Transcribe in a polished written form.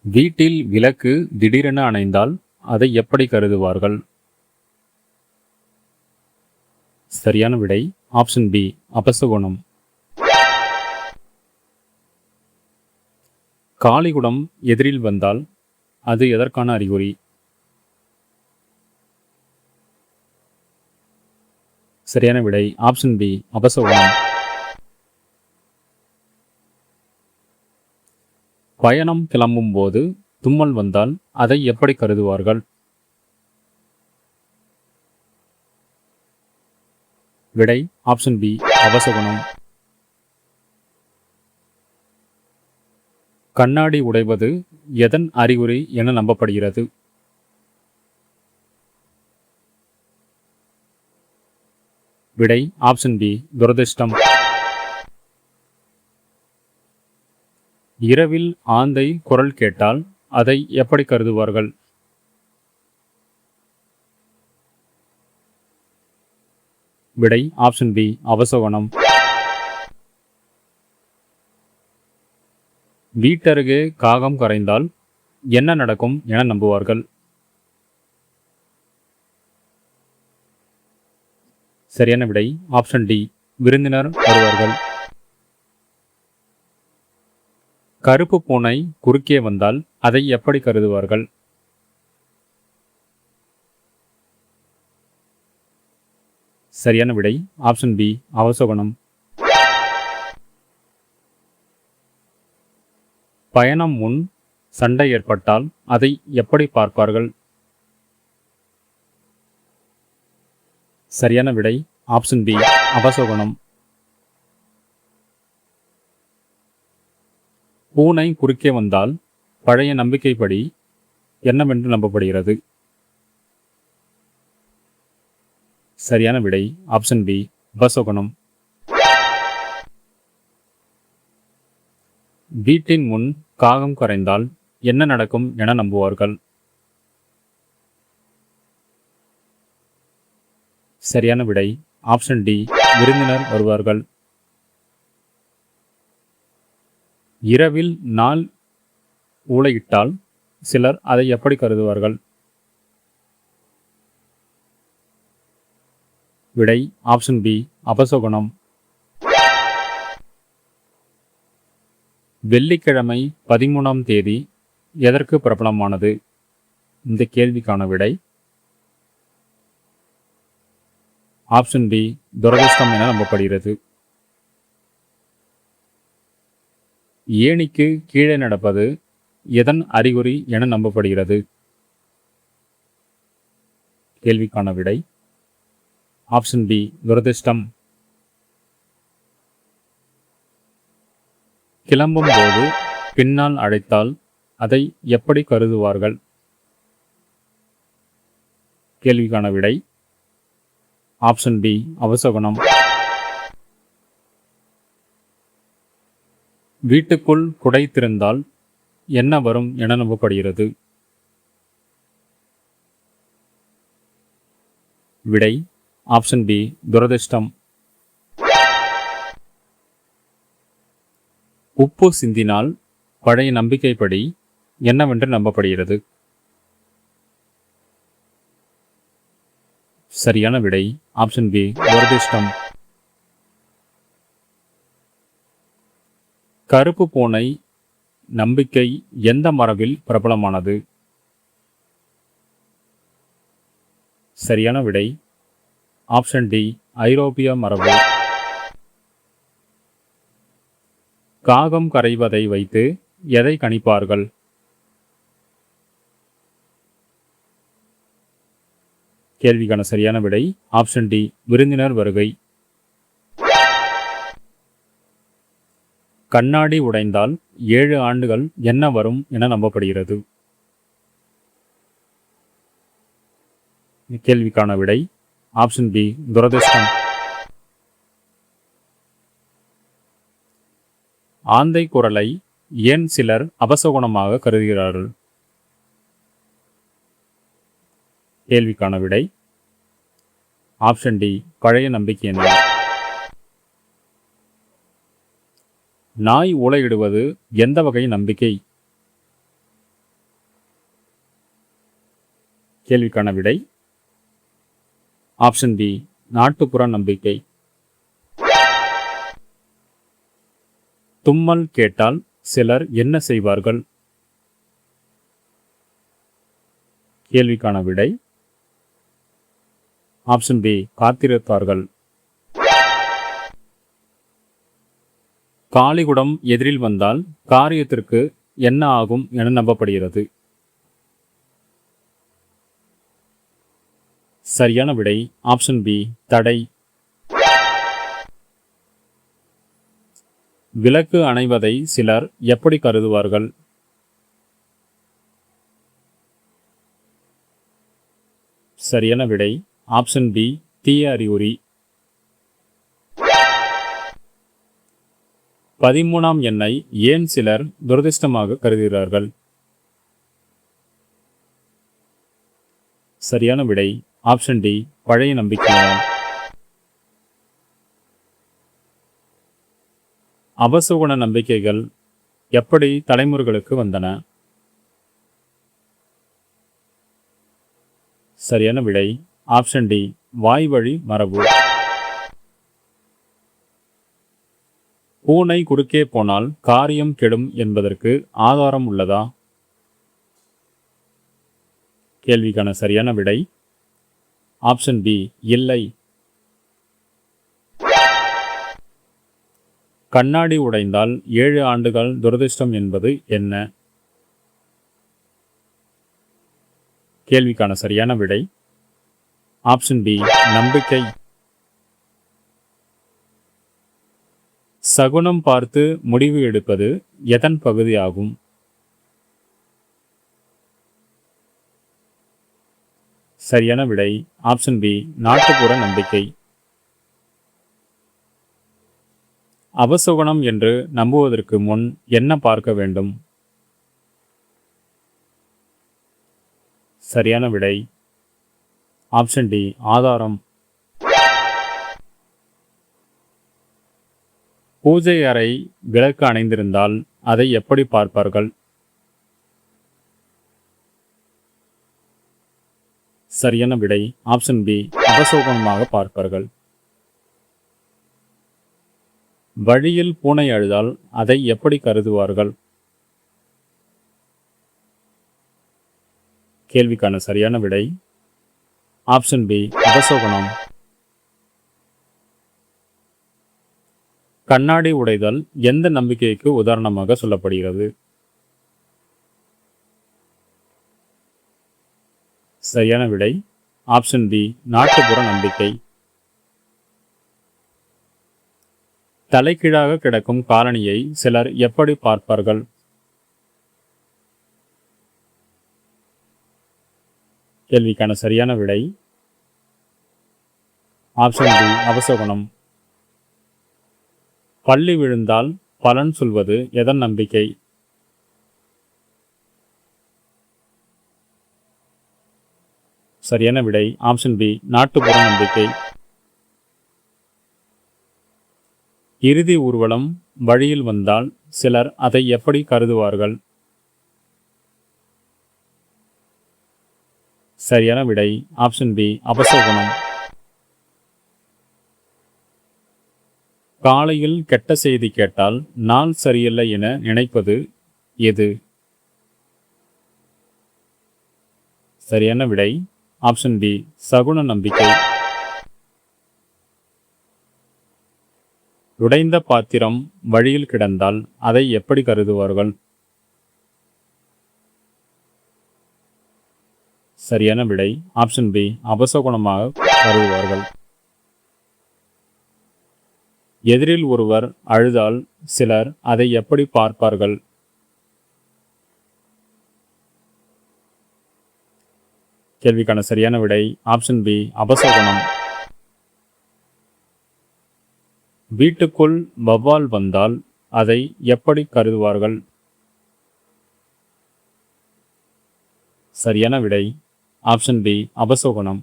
வீட்டில் விளக்கு திடீரென அணைந்தால் அதை எப்படி கருதுவார்கள்? சரியான விடை ஆப்ஷன் பி, அபசகுனம். காளிகுடம் எதிரில் வந்தால் அது எதற்கான அறிகுறி? சரியான விடை ஆப்ஷன் பி, அபசகுனம். பயணம் கிளம்பும் போது தும்மல் வந்தால் அதை எப்படி கருதுவார்கள்? விடை ஆப்ஷன் பி, அபசகுனம். கண்ணாடி உடைவது எதன் அறிகுறி என நம்பப்படுகிறது? விடை ஆப்ஷன் பி, துரதிர்ஷ்டம். இரவில் ஆந்தை குரல் கேட்டால் அதை எப்படி கருதுவார்கள்? விடை ஆப்ஷன் பி, அபசகுனம். வீட்டருகே காகம் கரைந்தால் என்ன நடக்கும் என நம்புவார்கள்? சரியான விடை ஆப்ஷன் டி, விருந்தினர் வருவார்கள். கருப்பு பூனை குறுக்கே வந்தால் அதை எப்படி கருதுவார்கள்? சரியான விடை ஆப்ஷன் பி, அபசகுனம். பயணம் முன் சண்டை ஏற்பட்டால் அதை எப்படி பார்ப்பார்கள்? சரியான விடை ஆப்ஷன் பி, அபசகுனம். பூனை குறுக்கே வந்தால் பழைய நம்பிக்கைப்படி என்னவென்று நம்பப்படுகிறது? சரியான விடை ஆப்ஷன் பி, அபசகுனம். வீட்டின் முன் காகம் கரைந்தால் என்ன நடக்கும் என நம்புவார்கள்? சரியான விடை ஆப்ஷன் டி, விருந்தினர் வருவார்கள். இரவில் நாள் ஊளையிட்டால் சிலர் அதை எப்படி கருதுவார்கள்? விடை ஆப்ஷன் பி, அபசகுனம். வெள்ளிக்கிழமை 13ஆம் தேதி எதற்கு பிரபலமானது? இந்த கேள்விக்கான விடை ஆப்ஷன் பி, துரதிர்ஷ்டம் என நம்பப்படுகிறது. ஏணிக்கு கீழே நடப்பது எதன் அறிகுறி என நம்பப்படுகிறது? கேள்விக்கான விடை ஆப்ஷன் பி, துரதிர்ஷ்டம். கிளம்பும் போது பின்னால் அழைத்தால் அதை எப்படி கருதுவார்கள்? கேள்விக்கான விடை ஆப்ஷன் பி, அபசகுனம். வீட்டுக்குள் குடை திறந்தால் என்ன வரும் என நம்பப்படுகிறது? விடை ஆப்ஷன் பி, துரதிர்ஷ்டம். உப்பு சிந்தினால் பழைய நம்பிக்கைப்படி என்னவென்று நம்பப்படுகிறது? சரியான விடை ஆப்ஷன் பி, துரதிர்ஷ்டம். கருப்பு பூனை நம்பிக்கை எந்த மரபில் பிரபலமானது? சரியான விடை ஆப்ஷன் டி, ஐரோப்பிய மரபு. காகம் கரைவதை வைத்து எதை கணிப்பார்கள்? கேள்விக்கான சரியான விடை ஆப்ஷன் டி, விருந்தினர் வருகை. கண்ணாடி உடைந்தால் 7 ஆண்டுகள் என்ன வரும் என நம்பப்படுகிறது? கேள்விக்கான விடை ஆப்ஷன் பி, துரதிர்ஷ்டம். ஆந்தை குரலை ஏன் சிலர் அபசகுனமாக கருதுகிறார்கள்? கேள்விக்கான விடை ஆப்ஷன் டி, பழைய நம்பிக்கையினால். நாய் ஊளையிடுவது எந்த வகை நம்பிக்கை? கேள்விக்கான விடை ஆப்ஷன் பி நாட்டுப்புற நம்பிக்கை. தும்மல் கேட்டால் சிலர் என்ன செய்வார்கள்? கேள்விக்கான விடை ஆப்ஷன் பி காத்திருப்பார்கள். காளிகுடம் எதிரில் வந்தால் காரியத்திற்கு என்ன ஆகும் என நம்பப்படுகிறது? சரியான விடை ஆப்ஷன் பி தடை. விளக்கு அணைவதை சிலர் எப்படி கருதுவார்கள்? சரியான விடை ஆப்ஷன் பி தீய அறிகுறி. 13ஆம் எண்ணை ஏன் சிலர் துரதிர்ஷ்டமாக கருதுகிறார்கள்? சரியான விடை ஆப்ஷன் டி பழைய நம்பிக்கையால். அபசகுன நம்பிக்கைகள் எப்படி தலைமுறைகளுக்கு வந்தன? சரியான விடை ஆப்ஷன் டி வாய்வழி மரபு. பூனை குறுக்கே போனால் காரியம் கெடும் என்பதற்கு ஆதாரம் உள்ளதா? கேள்விக்கான சரியான விடை ஆப்ஷன் பி இல்லை. கண்ணாடி உடைந்தால் 7 ஆண்டுகள் துரதிர்ஷ்டம் என்பது என்ன? கேள்விக்கான சரியான விடை ஆப்ஷன் பி நம்பிக்கை. சகுனம் பார்த்து முடிவு எடுப்பது எதன் பகுதியாகும்? சரியான விடை ஆப்ஷன் பி நாட்டுப்புற நம்பிக்கை. அபசகுனம் என்று நம்புவதற்கு முன் என்ன பார்க்க வேண்டும்? சரியான விடை ஆப்ஷன் டி ஆதாரம். பூஜை அறை விளக்கு அணைந்திருந்தால் அதை எப்படி பார்ப்பார்கள்? சரியான விடை ஆப்ஷன் பி அபசகுனமாக பார்ப்பார்கள். வழியில் பூனை அழுதால் அதை எப்படி கருதுவார்கள்? கேள்விக்கான சரியான விடை ஆப்ஷன் பி அபசகுனம். கண்ணாடி உடைதல் எந்த நம்பிக்கைக்கு உதாரணமாக சொல்லப்படுகிறது? சரியான விடை ஆப்ஷன் பி நாட்டுப்புற நம்பிக்கை. தலைகீழாக கிடக்கும் காலணியை சிலர் எப்படி பார்ப்பார்கள்? கேள்விக்கான சரியான விடை ஆப்ஷன் பி அபசகுனம். பள்ளி விழுந்தால் பலன் சொல்வது எதன் நம்பிக்கை? சரியான விடை ஆப்ஷன் பி நாட்டுப்புற நம்பிக்கை. இறுதி ஊர்வலம் வழியில் வந்தால் சிலர் அதை எப்படி கருதுவார்கள்? சரியான விடை ஆப்ஷன் பி அபசகுனம். காலையில் கெட்ட செய்தி கேட்டால் நாள் சரியில்லை என நினைப்பது எது? சரியான விடை ஆப்ஷன் பி சகுன நம்பிக்கை. உடைந்த பாத்திரம் வழியில் கிடந்தால் அதை எப்படி கருதுவார்கள்? சரியான விடை ஆப்ஷன் பி அபசகுனமாக கருதுவார்கள். எதிரில் ஒருவர் அழுதால் சிலர் அதை எப்படி பார்ப்பார்கள்? கேள்விக்கான சரியான விடை ஆப்ஷன் பி அபசகுனம். வீட்டுக்குள் வௌவால் வந்தால் அதை எப்படி கருதுவார்கள்? சரியான விடை ஆப்ஷன் பி அபசகுனம்.